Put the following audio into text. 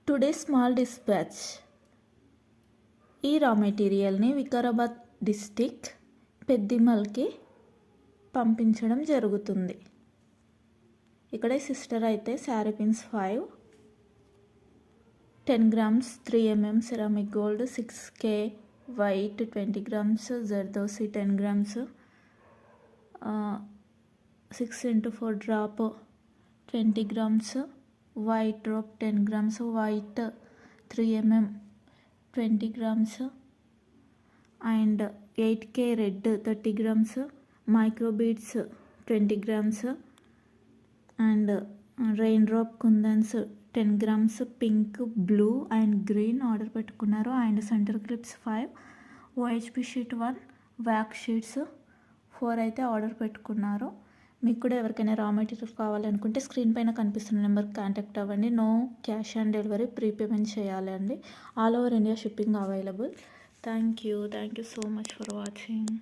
Today small dispatch. ఈ రా మెటీరియల్ని వికారాబాద్ డిస్టిక్ పెద్దిమల్కి పంపించడం జరుగుతుంది. ఇక్కడ సిస్టర్ అయితే sari pins 5, 10 grams 3 mm ceramic gold, 6K white 20 grams, zardozi 10 grams, 6x4 drop 20 grams, white drop 10 grams, white 3 mm 20 grams, and 8K red 30 grams, micro beads 20 grams, and raindrop kundans 10 grams, pink, blue and green order పెట్టుకున్నారు. And centre clips 5, OHP sheet 1, wax sheets 4 అయితే order పెట్టుకున్నారు. మీకు కూడా ఎవరికైనా raw material కావాలనుకుంటే screen పైన కనిపిస్తున్న నెంబర్కి కాంటాక్ట్ అవ్వండి. No cash on delivery, prepayment చేయాలి అండి. All over India shipping available. Thank you so much for watching.